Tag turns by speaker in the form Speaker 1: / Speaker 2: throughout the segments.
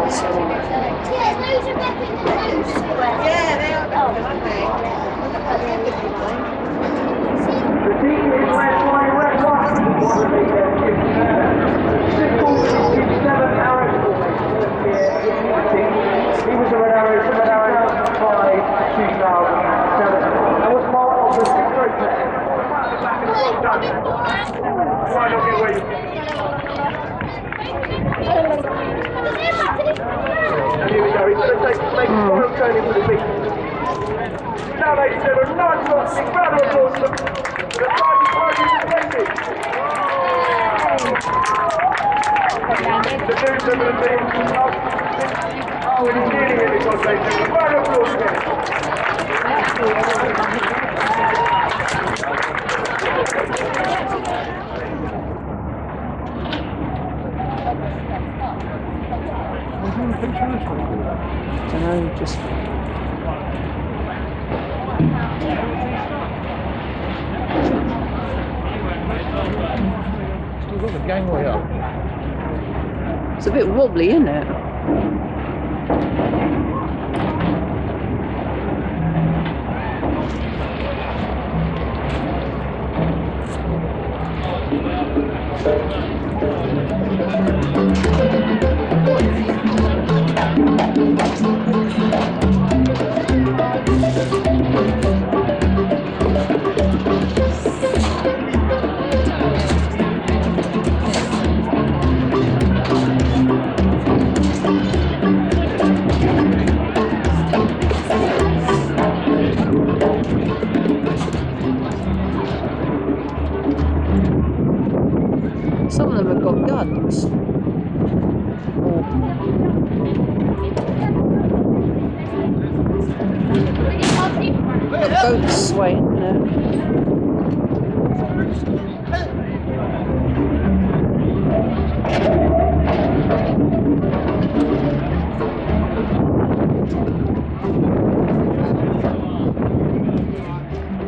Speaker 1: Yeah, they are. Oh, aren't they?
Speaker 2: The team is led by Red One. Simple 57 arrows here. He was a Red Arrow from 2005 to 2007 and was part of the Great Right, okay, wait. And here we go, he's going to make a final turn into the beat. Now they did a nice big round of applause for the fighting parties defended. The dudes are going to be really cheering here because they did a round of applause again.
Speaker 3: I don't know, just...
Speaker 4: Still got the gangway up.
Speaker 3: It's a bit wobbly, isn't it? Some of them have got guns. The boat's swaying there.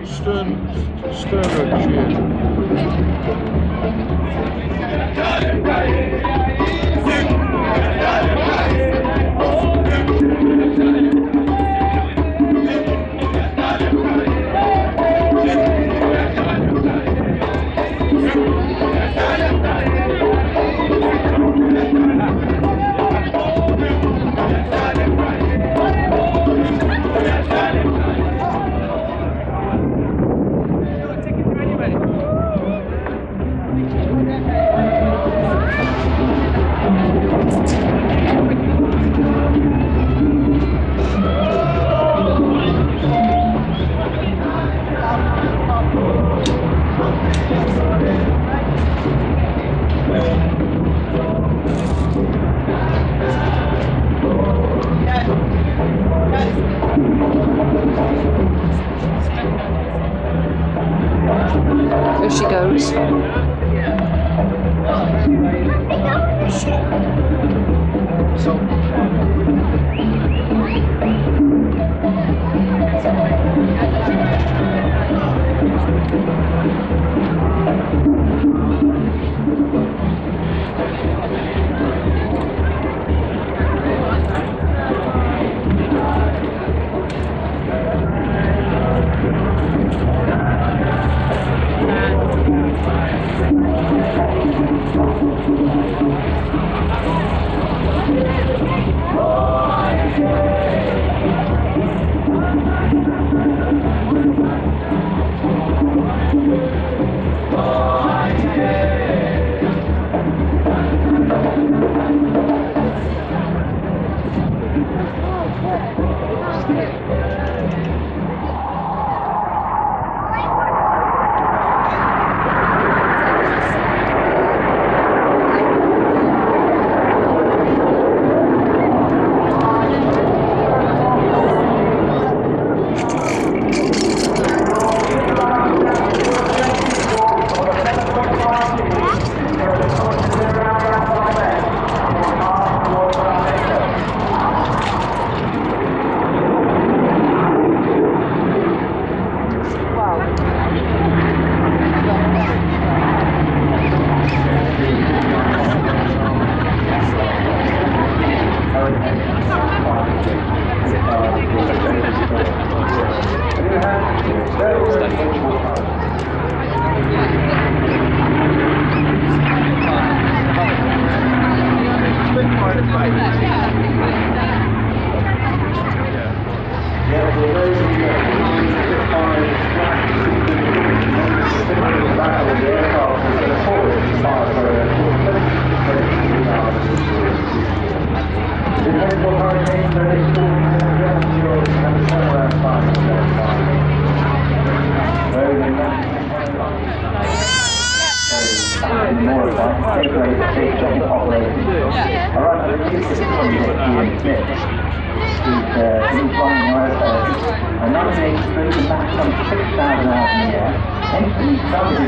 Speaker 4: Stern cheer. There she goes.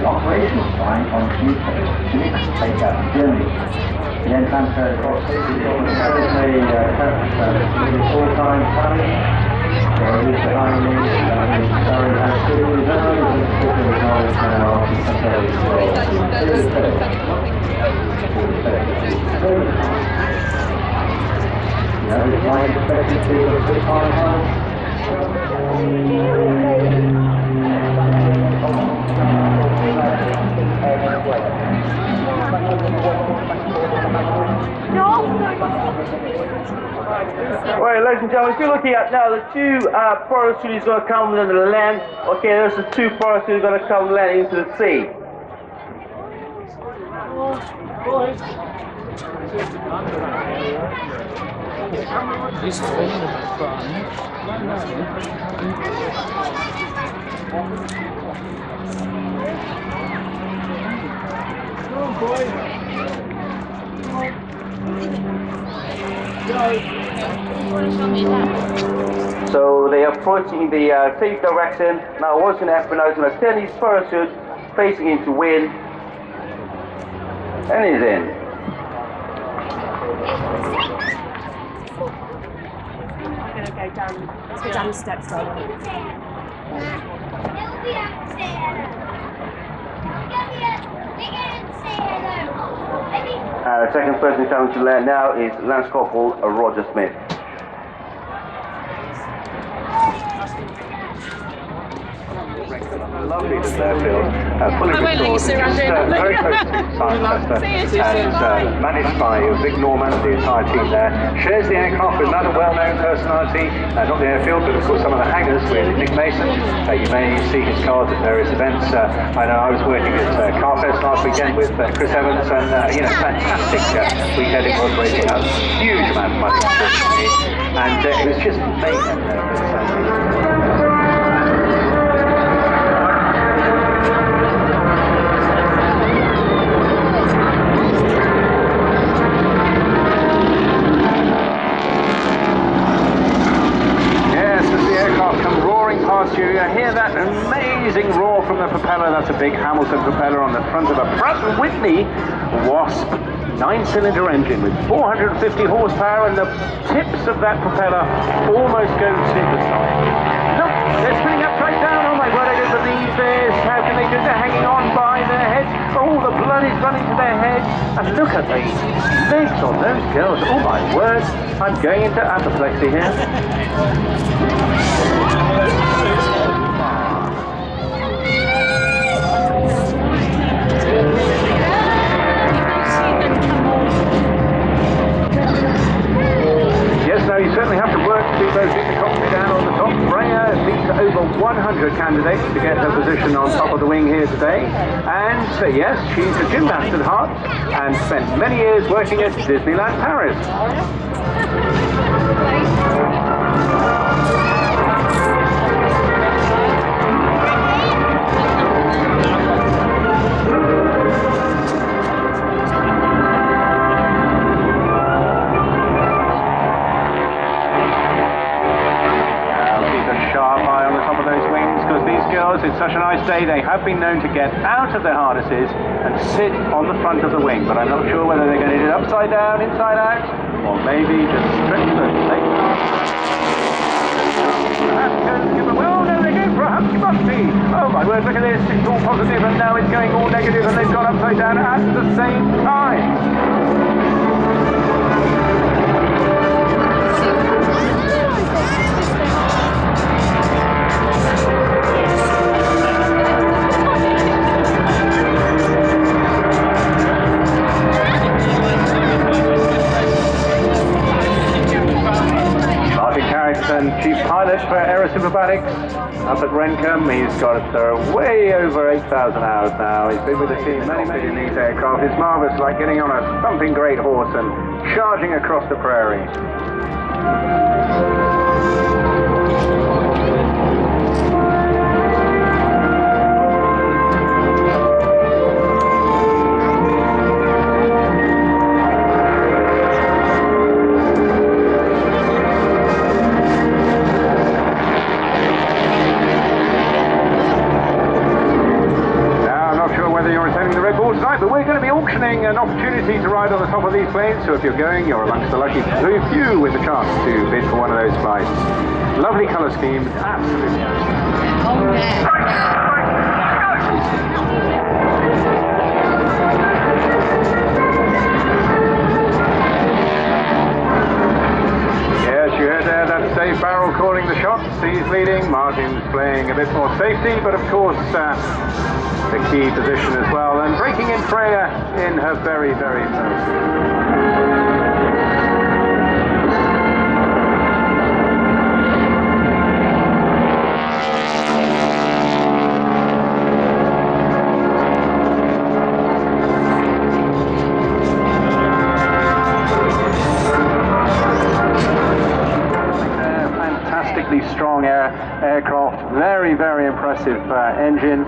Speaker 2: Operational flying on Tuesday to take out to Germany. He then transferred across to the full-time salary. He's behind me, Surrey has two reserves, and the knowledge now is expected to be a full-time help. Right, ladies and gentlemen, if you're looking at now the two parachutes going to come into the land. Okay, there's the two parachutes going to come land into the sea. So they are approaching the safe direction. Now what's going to happen now is going to turn his parachute facing into wind, and he's in.
Speaker 1: I'm going to go down. Let's go down the steps though.
Speaker 2: The second person coming to land now is Lance Corporal Roger Smith. Lovely to Fairfield, fully restored, very close to Cirencester, and managed by Vic Norman, the entire team there. Shares the aircraft with another well-known personality, not the airfield, but of course some of the hangars with Nick Mason. You may see his cars at various events. I know I was working at Carfest last weekend with Chris Evans, and fantastic weekend it was, raising a huge amount of money for me, and it was just amazing. You hear that amazing roar from the propeller. That's a big Hamilton propeller on the front of a Pratt & Whitney Wasp 9-cylinder engine with 450 horsepower, and the tips of that propeller almost go to the side. Look, they're spinning upside down. Oh my word, I don't believe this. How can they do it? They're hanging on by their heads. Oh, the blood is running to their heads. And look at the legs on those girls. Oh my word, I'm going into apoplexy here. Yes, now you certainly have to work to keep those intercoms down on the top. Freya beats over 100 candidates to get her position on top of the wing here today. And yes, she's a gymnast at heart and spent many years working at Disneyland Paris. It's such a nice day, they have been known to get out of their harnesses and sit on the front of the wing, but I'm not sure whether they're going to do it upside down, inside out, or maybe just stretch the legs. Oh no, they're going for a humpty-bumpty! Oh my word, look at this, it's all positive and now it's going all negative and they've gone upside down at the same time. Chief pilot for Aerosynthetics up at Renkum. He's got way over 8,000 hours now. He's been with the team many these aircraft. It's marvellous, like getting on a thumping great horse and charging across the prairie. getting an opportunity to ride on the top of these planes, so if you're going, you're amongst the lucky few with the chance to bid for one of those flights. Lovely colour scheme, absolutely.
Speaker 3: Oh, yeah.
Speaker 2: Yes, you heard there, that's Dave Barrell calling the shots. He's leading, Martin's playing a bit more safety, but of course the key position as well, and breaking in Freya in her very, very first. Strong aircraft, very, very impressive engine,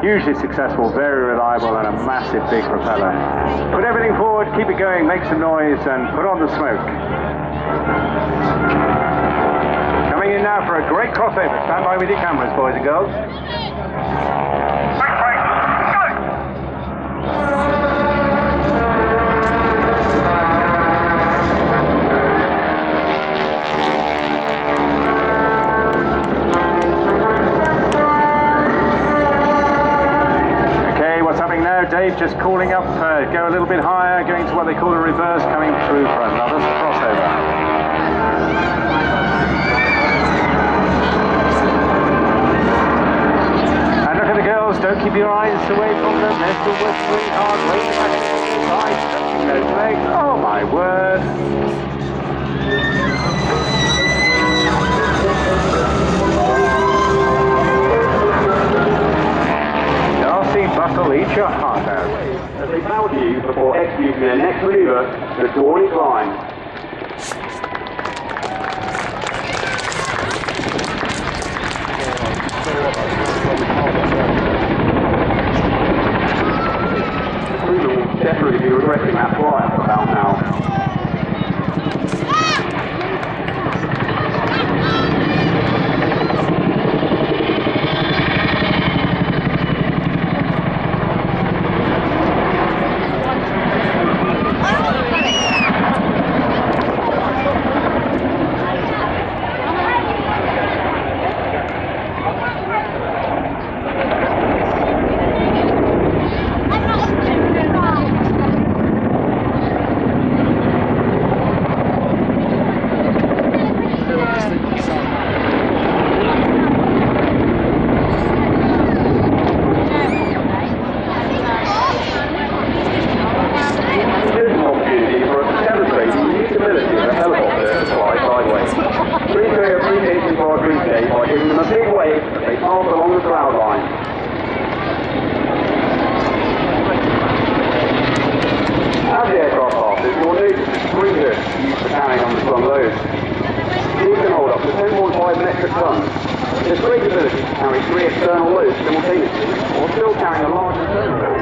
Speaker 2: hugely successful, very reliable, and a massive big propeller. Put everything forward, keep it going, make some noise, and put on the smoke. Coming in now for a great crossover. Stand by with your cameras, boys and girls. Dave just calling up, go a little bit higher, going to what they call a reverse, coming through for another crossover. And look at the girls, don't keep your eyes away from them, they're still working really hard, waiting back to the side, touching those legs, oh my word. Buckle, eat your heart out. As they bow to you before executing their next maneuver, the door is line. The crew will definitely be regretting that flight about now. There's great ability to carry 3 external loads simultaneously, or still carrying a large internal load.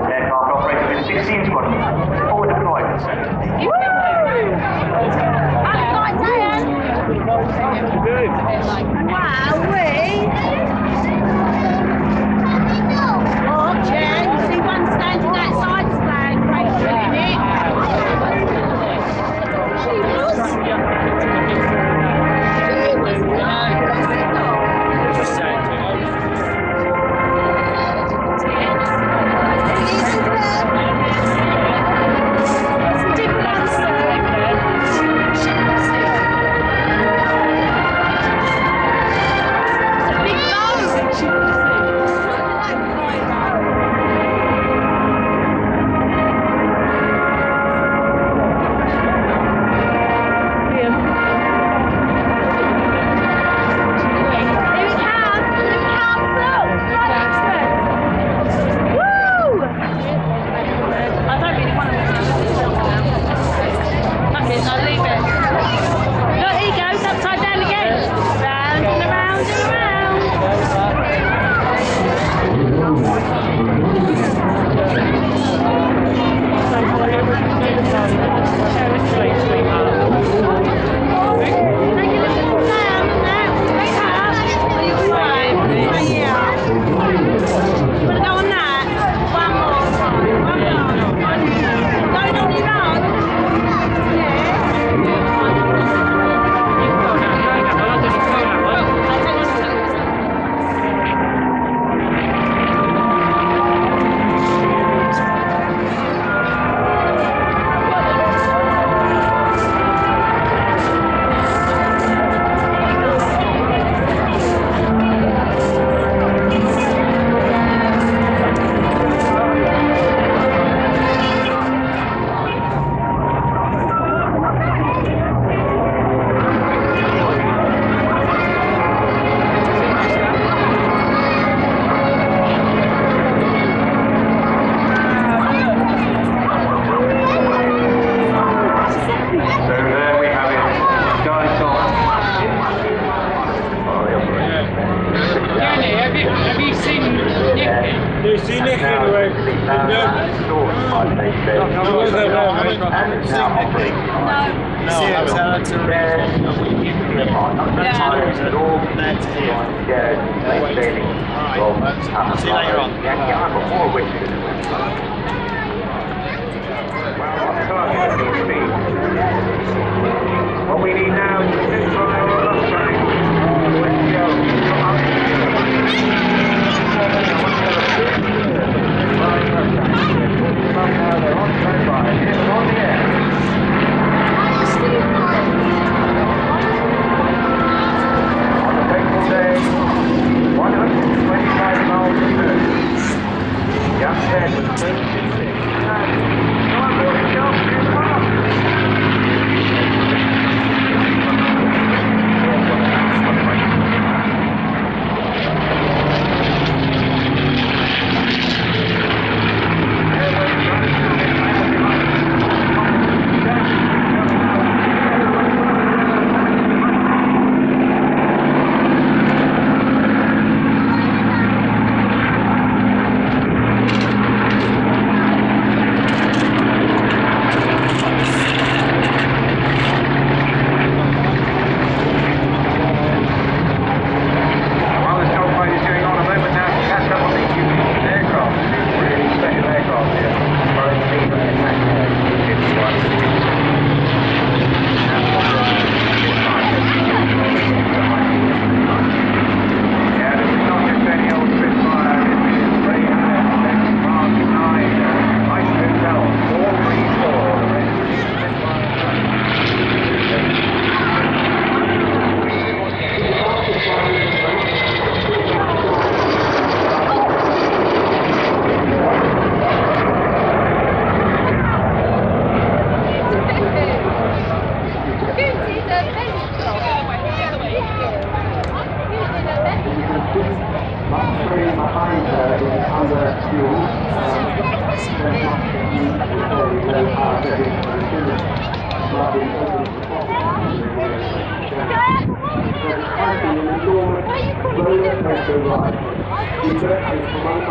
Speaker 2: Aircraft operator in 16 squadron. Forward deployment.
Speaker 5: You've seen it anyway.
Speaker 6: See you later on.
Speaker 2: What we need now is a bit fire on the track. Let's They're on standby. They're on the air. On the fateful day, 125 miles per hour. Young Ted was 36. Come on, boys, jump, here's the mark.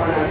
Speaker 7: Very